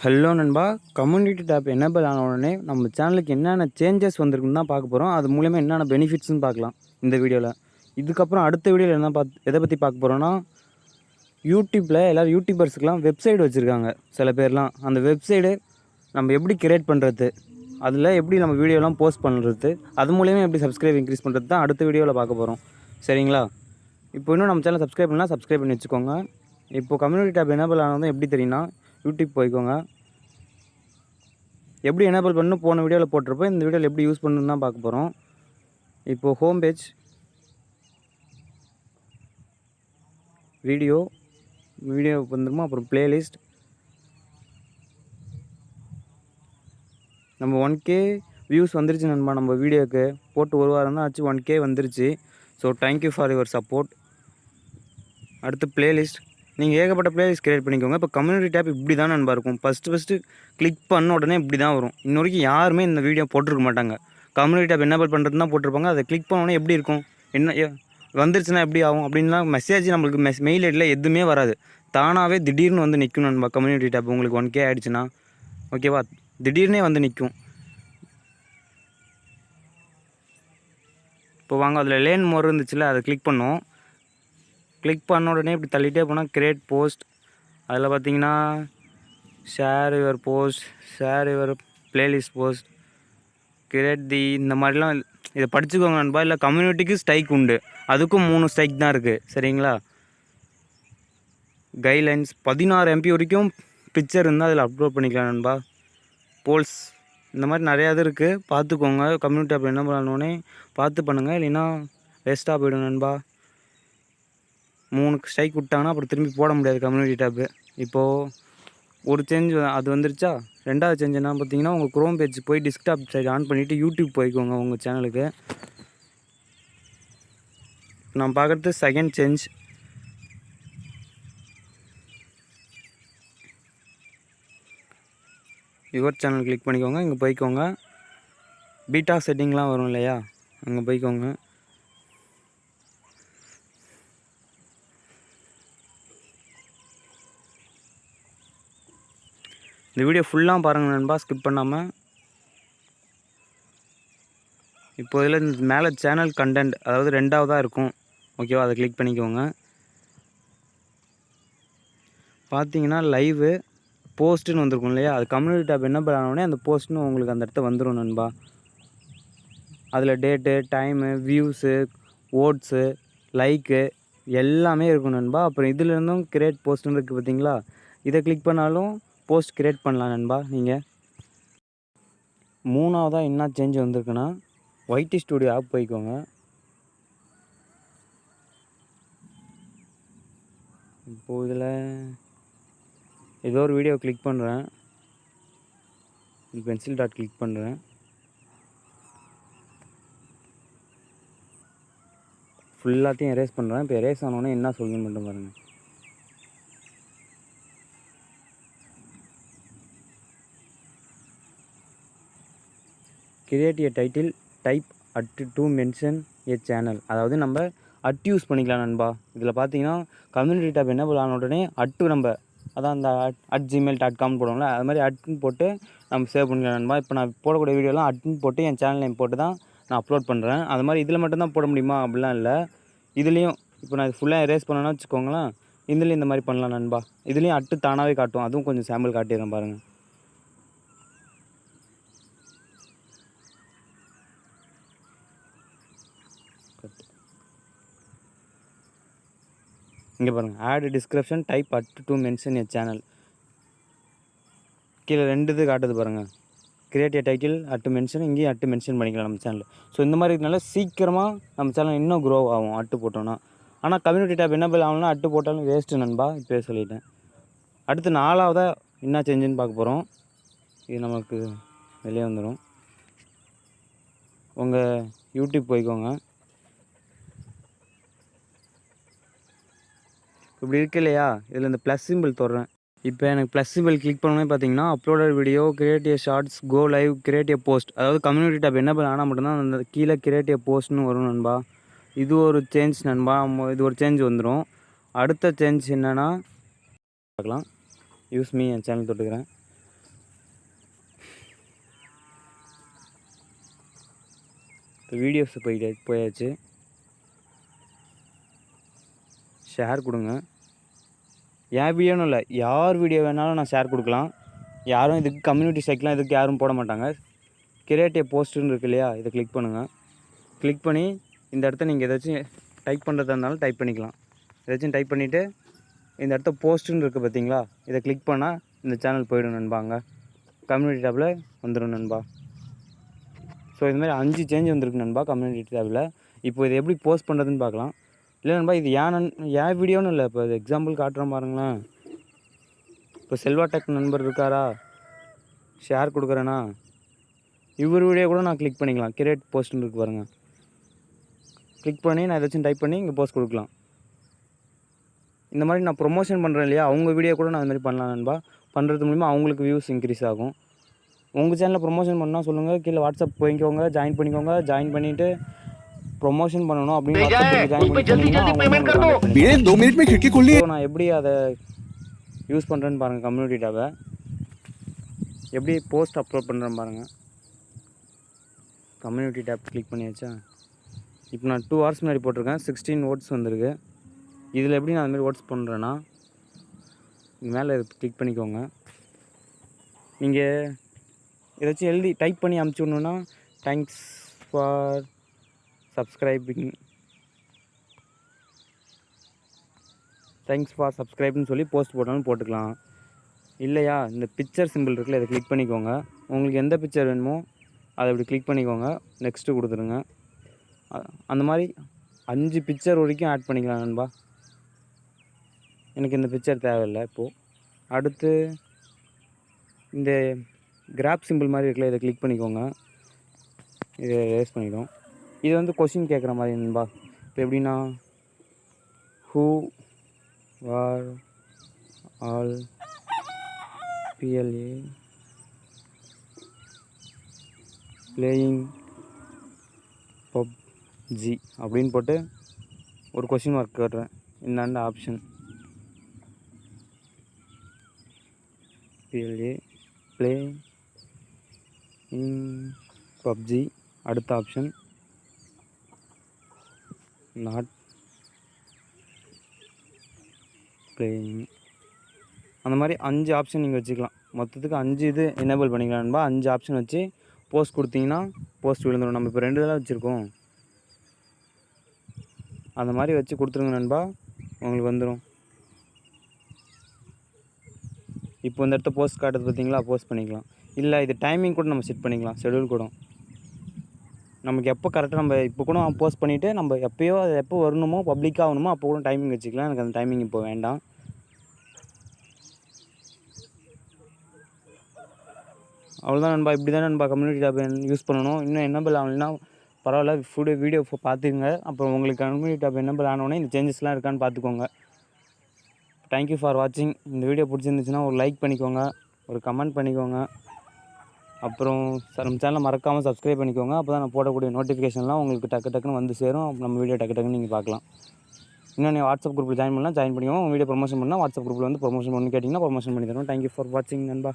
Hello நண்பா! Community tab enable ஆன உடனே நம்ம சேனலுக்கு என்னென்ன சேஞ்சஸ் வந்திருக்குன்னு தான் பார்க்க போகிறோம். அது மூலியமா என்னென்ன பெனிஃபிட்ஸ்னு பார்க்கலாம் இந்த வீடியோவில். இதுக்கப்புறம் அடுத்த வீடியோவில் என்ன எதை பற்றி பார்க்க போகிறோன்னா, யூடியூப்பில் எல்லோரும் யூடியூபர்ஸுக்கெலாம் வெப்சைட் வச்சுருக்காங்க சில பேர்லாம். அந்த வெப்சைடு நம்ம எப்படி கிரியேட் பண்ணுறது, அதில் எப்படி நம்ம வீடியோலாம் போஸ்ட் பண்ணுறது, அது மூலியமாக எப்படி சப்ஸ்கிரைப் இன்க்ரீஸ் பண்ணுறது தான் அடுத்த வீடியோவில் பார்க்க போகிறோம். சரிங்களா? இப்போ இன்னும் நம்ம சேனல் சப்ஸ்கிரைப் பண்ணலாம், சப்ஸ்கிரைப் பண்ணி வச்சுக்கோங்க. இப்போது கம்யூனிட்டி டேப் எனேபிள் ஆனதும் எப்படி தெரியும்னா, யூடியூப் போய்க்கோங்க. எப்படி எனேபிள் பண்ணணும் போன வீடியோவில் போட்டிருப்போம். இந்த வீடியோவில் எப்படி யூஸ் பண்ணணுன்னு தான் பார்க்க போகிறோம். இப்போது ஹோம் பேஜ், வீடியோ வந்துருமா, அப்புறம் பிளேலிஸ்ட். நம்ம 1K வியூஸ் வந்துருச்சு நண்பா. நம்ம வீடியோவுக்கு போட்டு ஒரு வாரம் தான் ஆச்சு, 1K வந்துருச்சு. So thank you for your support. அடுத்து பிளேலிஸ்ட், நீங்கள் ஏகப்பட்ட பிளேலிஸ்ட் கிரியேட் பண்ணிக்கோங்க. இப்போ கம்யூனிட்டி டேப் இப்படி தான் நண்பா இருக்கும். ஃபஸ்ட்டு கிளிக் பண்ண உடனே இப்படி தான் வரும். இன்ன வரைக்கும் யாருமே இந்த வீடியோ போட்டிருக்க மாட்டாங்க. கம்யூனிட்டி டேப் எனேபிள் பண்ணுறது தான் போட்டிருப்பாங்க. அதை கிளிக் பண்ண உடனே எப்படி இருக்கும், என்ன வந்துருச்சுன்னா எப்படி ஆகும் அப்படின்லாம் மெசேஜ் நம்மளுக்கு மெயில் ஐடியில் எதுவுமே வராது. தானாகவே திடீர்னு வந்து நிற்கும் நண்பா. கம்யூனிட்டி டேப் உங்களுக்கு 1K ஆகிடுச்சுன்னா ஓகேவா, திடீர்னே வந்து நிற்கும். இப்போ வாங்க, அதில் லேர்ன் மோர் இருந்துச்சுல, அதை கிளிக் பண்ணோம். கிளிக் பண்ண உடனே இப்படி தள்ளிகிட்டே போனால் கிரியேட் போஸ்ட். அதில் பார்த்தீங்கன்னா share your post, share your playlist post, create தி, இந்த மாதிரிலாம் இதை படிச்சுக்கோங்க நண்பா. இல்லை கம்யூனிட்டிக்கு ஸ்ட்ரைக் உண்டு, அதுக்கும் 3 ஸ்ட்ரைக் தான் இருக்குது. சரிங்களா? கைட்லைன்ஸ் 16 MB வரைக்கும் பிக்சர் இருந்தால் அதில் அப்லோட் பண்ணிக்கலாம் நண்பா. போல்ஸ், இந்த மாதிரி நிறையா இது இருக்குது, பார்த்துக்கோங்க. கம்யூனிட்டி டேப் என்ன பண்ணணுன்னே பார்த்து பண்ணுங்கள், இல்லைன்னா வேஸ்ட்டாக போய்டும் நண்பா. 3 ஸ்ட்ரைக் விட்டாங்கன்னா அப்புறம் திரும்பி போட முடியாது கம்யூனிட்டி டேப்பு. இப்போது ஒரு சேஞ்ச் அது வந்துருச்சா. ரெண்டாவது சேஞ்ச் என்ன பார்த்தீங்கன்னா, உங்கள் குரோம் பேஜ் போய் டெஸ்க்டாப் சைடு ஆன் பண்ணிவிட்டு யூடியூப் போய்க்கோங்க உங்கள் சேனலுக்கு. நான் பார்க்குறது second change. Your channel click பண்ணிக்கோங்க. இங்கே போய்க்கோங்க. பீட்டா செட்டிங்லாம் வரும் இல்லையா, அங்கே போய்க்கோங்க. இந்த வீடியோ ஃபுல்லாக பாருங்கள் நண்பா, ஸ்கிப் பண்ணாமல். இப்போ இதில் மேலே சேனல் கண்டென்ட், அதாவது 2ஆவதாக இருக்கும் ஓகேவா, அதை கிளிக் பண்ணிக்கோங்க. பார்த்தீங்கன்னா லைவு போஸ்ட்டுன்னு வந்திருக்கும் இல்லையா, அது கம்யூனிட்டி டேப் என்ன பண்ணோடனே அந்த போஸ்ட்னு உங்களுக்கு அந்த இடத்த வந்துடும் நண்பா. அதில் date, time, views, oats, like எல்லாமே இருக்கும் நண்பா. அப்புறம் இதுலேருந்தும் கிரியேட் போஸ்ட்னு இருக்குது பார்த்தீங்களா, இதை கிளிக் பண்ணாலும் போஸ்ட் கிரியேட் பண்ணலாம் நண்பா. நீங்கள் 3ஆவதாக என்ன சேஞ்ச் வந்திருக்குன்னா, ஒய்டி ஸ்டுடியோ ஆப் போய்க்கோங்க. இப்போது இதில் ஏதோ ஒரு வீடியோ கிளிக் பண்ணுறேன், பென்சில் டாட் கிளிக் பண்ணுறேன். ஃபுல்லாத்தையும் எரேஸ் பண்ணுறேன். இப்போ எரேஸ் ஆனோடனே என்ன சொல்லணும்னு மட்டும் பாருங்கள். Create a title, type at to mention a channel. அதாவது நம்ம யூஸ் பண்ணிக்கலாம் நண்பா. இதில் பார்த்தீங்கன்னா கம்யூனிட்டி டேப் என்ன ஆன உடனே நம்ம அதான் அந்த @gmail.com போடுவோம்ல, அது மாதிரி அட்னு போட்டு நம்ம சேவ் பண்ணிக்கலாம் நண்பா. இப்போ நான் போடக்கூடிய வீடியோலாம் அட்னு போட்டு என் சேனல் நேம் போட்டு தான் நான் அப்லோட் பண்ணுறேன். அது மாதிரி இதில் மட்டும்தான் போட முடியுமா அப்படிலாம் இல்லை. இதுலேயும் இப்போ நான் ஃபுல்லாக எரேஸ் பண்ணேன்னா வச்சுக்கோங்களேன், இதுலேயும் இந்த மாதிரி பண்ணலாம் நண்பா. இதுலேயும் தானாகவே காட்டும். அதுவும் கொஞ்சம் சாம்பிள் காட்டிடுறேன் பாருங்கள். இங்கே பாருங்கள், add description, type at to mention a channel. கீழே 2 இது காட்டுது பாருங்கள். Create a title at mention, இங்கேயும் அட் மென்ஷன் பண்ணிக்கலாம் நம்ம சேனல். ஸோ இந்த மாதிரி இருக்கனால சீக்கிரமாக நம்ம சேனல் இன்னும் க்ரோ ஆகும் போட்டோன்னா. ஆனால் கம்யூனிட்டி டேப் எனேபிள் ஆகணும்னா போட்டாலும் வேஸ்ட்டு நண்பா, இப்போயே சொல்லிட்டேன். அடுத்து 4ஆவதாக என்ன சேஞ்சுன்னு பார்க்க போகிறோம். இது நமக்கு வெளியே வந்துடும். உங்கள் யூடியூப் போய்க்கோங்க. இப்படி இருக்கு இல்லையா, இதில் இந்த ப்ளஸ் சிம்பிள் தொடுறேன். இப்போ எனக்கு ப்ளஸ் சிம்பிள் கிளிக் பண்ணோன்னே பார்த்தீங்கன்னா, uploaded video, create a shorts, go live, create a post. அதாவது கம்யூனிட்டி டேப் எனேபிள் ஆனால் மட்டும்தான் அந்த கீழே கிரியேட் எ போஸ்ட்னு வரும் நண்பா. இது ஒரு சேஞ்ச் நண்பா. இது ஒரு சேஞ்ச் வந்துடும். அடுத்த சேஞ்ச் என்னென்னா பார்க்கலாம். யூஸ் மீ, என் சேனல் தொட்டுக்கிறேன். இப்போ வீடியோஸ் போயாச்சு. ஷேர் கொடுங்க. என் வீடியோன்னு இல்லை, யார் வீடியோ வேணாலும் நான் ஷேர் கொடுக்கலாம். யாரும் இதுக்கு கம்யூனிட்டி ஸ்ட்ரைக்லாம் இதுக்கு யாரும் போட மாட்டாங்க. கிரியேட் ஏ போஸ்ட்டுன்னு இருக்கு இல்லையா, இதை கிளிக் பண்ணுங்கள். கிளிக் பண்ணி இந்த இடத்த நீங்கள் ஏதாச்சும் டைப் பண்ணுறதா இருந்தாலும் டைப் பண்ணிக்கலாம். ஏதாச்சும் டைப் பண்ணிவிட்டு இந்த இடத்த போஸ்ட்டுன்னு இருக்குது பார்த்தீங்களா, இதை கிளிக் பண்ணால் இந்த சேனல் போய்டும் நண்பாங்க. கம்யூனிட்டி டேப்பில் வந்துடும் நண்பா. ஸோ இதுமாதிரி 5 சேஞ்ச் வந்திருக்கு நண்பா கம்யூனிட்டி டேப்பில். இப்போ இதை எப்படி போஸ்ட் பண்ணுறதுன்னு பார்க்கலாம். இல்லை நண்பா, இது ஏன் வீடியோன்னு இல்லை, இப்போ எக்ஸாம்பிள் காட்டுறேன் பாருங்களேன். இப்போ செல்வா டெக் நண்பர் இருக்காரா, ஷேர் கொடுக்குறேன்னா இவர் வீடியோ கூட நான் கிளிக் பண்ணிக்கலாம். கிரியேட் போஸ்ட்னு இருக்கு பாருங்கள். கிளிக் பண்ணி நான் ஏதாச்சும் டைப் பண்ணி இங்கே போஸ்ட் கொடுக்கலாம். இந்த மாதிரி நான் ப்ரொமோஷன் பண்ணுறேன் இல்லையா, அவங்க வீடியோ கூட நான் அது மாதிரி பண்ணலாம் நண்பா. பண்ணுறது மூலிமா அவங்களுக்கு வியூஸ் இன்க்ரீஸ் ஆகும். உங்கள் சேனலில் ப்ரொமோஷன் பண்ணால் சொல்லுங்கள், கீழே வாட்ஸ்அப் போய்க்கோங்க, ஜாயின் பண்ணிக்கோங்க. ஜாயின் பண்ணிவிட்டு ப்ரொமோஷன் பண்ணணும் அப்படின்னு ஜாயின் பண்ணிங்கன்னா நான் எப்படி அதை யூஸ் பண்ணுறேன்னு பாருங்கள். கம்யூனிட்டி டேப்பை எப்படி போஸ்ட் அப்லோட் பண்ணுறேன் பாருங்கள். கம்யூனிட்டி டேப் கிளிக் பண்ணியாச்சா. இப்போ நான் 2 hours முன்னாடி போட்டிருக்கேன், 16 votes வந்திருக்கு. இதில் எப்படி நான் அதுமாதிரி votes பண்ணுறேன்னா, மேலே கிளிக் பண்ணிக்கோங்க. நீங்கள் ஏதாச்சும் எழுதி டைப் பண்ணி அமுச்சு விடணுன்னா தேங்க்ஸ் ஃபார் சப்ஸ்கிரைப்னு சொல்லி போஸ்ட் போட்டாலும் போட்டுக்கலாம். இல்லையா, இந்த பிக்சர் சிம்பிள் இருக்குல்ல, இதை கிளிக் பண்ணிக்கோங்க. உங்களுக்கு எந்த பிக்சர் வேணுமோ அதை இப்படி கிளிக் பண்ணிக்கோங்க. நெக்ஸ்ட்டு கொடுத்துருங்க. அந்த மாதிரி 5 பிக்சர் வரைக்கும் ஆட் பண்ணிக்கலாம் நண்பா. எனக்கு இந்த பிக்சர் தேவையில்லை இப்போது. அடுத்து இந்த கிராப் சிம்பிள் மாதிரி இருக்குல்ல, இதை கிளிக் பண்ணிக்கோங்க. இதை ரேஸ் பண்ணிடும். இது வந்து கொஸ்டின் கேட்குற மாதிரி நண்பா. இப்போ எப்படின்னா, who are all PLA playing PUBG அப்படின்னு போட்டு ஒரு கொஸ்டின் மார்க் கேட்டுறேன். இந்தாண்ட option PLA play in PUBG. அடுத்த ஆப்ஷன் நாட் பிளேயிங். அந்த மாதிரி 5 ஆப்ஷன் நீங்கள் வச்சுக்கலாம். மொத்தத்துக்கு 5 இது எனேபிள் பண்ணிக்கலாம் நண்பா. 5 ஆப்ஷன் வச்சு போஸ்ட் கொடுத்தீங்கன்னா போஸ்ட் விழுந்துடும். நம்ம இப்போ 2 தான் வச்சுருக்கோம், அந்த மாதிரி வச்சு கொடுத்துருங்க நண்பா, உங்களுக்கு வந்துடும். இப்போ இந்த இடத்த போஸ்ட் காட்டுறது பார்த்தீங்களா, போஸ்ட் பண்ணிக்கலாம். இல்லை இது டைமிங் கூட நம்ம செட் பண்ணிக்கலாம், ஷெடியூல் கூட. நமக்கு எப்போ கரெக்டாக நம்ம இப்போ கூட போஸ்ட் பண்ணிவிட்டு நம்ம எப்போயோ அது எப்போ வரணுமோ பப்ளிக்காக ஆகணுமோ அப்போ கூட டைமிங் வச்சுக்கலாம். எனக்கு அந்த டைமிங் இப்போ வேண்டாம். அவ்வளோதான் நண்பா. இப்படி தான் நண்பா கம்யூனிட்டி டேப் யூஸ் பண்ணணும். இன்னும் என்னபிள் ஆகலைன்னா பரவாயில்ல, வீடியோ பார்த்துக்குங்க. அப்புறம் உங்களுக்கு கம்யூனிட்டி டேப் என்னபிள் ஆனோடனே இந்த சேஞ்சஸ்லாம் இருக்கான்னு பார்த்துக்கோங்க. தேங்க்யூ ஃபார் வாட்சிங். இந்த வீடியோ பிடிச்சிருந்துச்சுன்னா ஒரு லைக் பண்ணிக்கோங்க, ஒரு கமெண்ட் பண்ணிக்கோங்க. அப்புறம் நம்ம சேனலை மறக்காமல் சப்ஸ்கிரைப் பண்ணிக்கோங்க. அப்போ தான் நான் போடக்கூடிய நோட்டிஃபிகேஷன்லாம் உங்களுக்கு டக்குன்னு வந்து சேரும். நம்ம வீடியோ டக்குன்னு நீங்கள் பார்க்கலாம். இன்னும் நீங்கள் வாட்ஸ்அப் குரூப்பில் ஜாயின் பண்ணிக்கோங்க. உங்கள் வீடியோ ப்ரொமோஷன் பண்ணால் வாட்ஸ்அப் குரூப்பில் வந்து ப்ரொமோஷன் பண்ணி கேட்டிங்கன்னா ப்ரொமோஷன் பண்ணி தரோம். தேங்க்யூ ஃபார் வாட்சிங் நண்பா.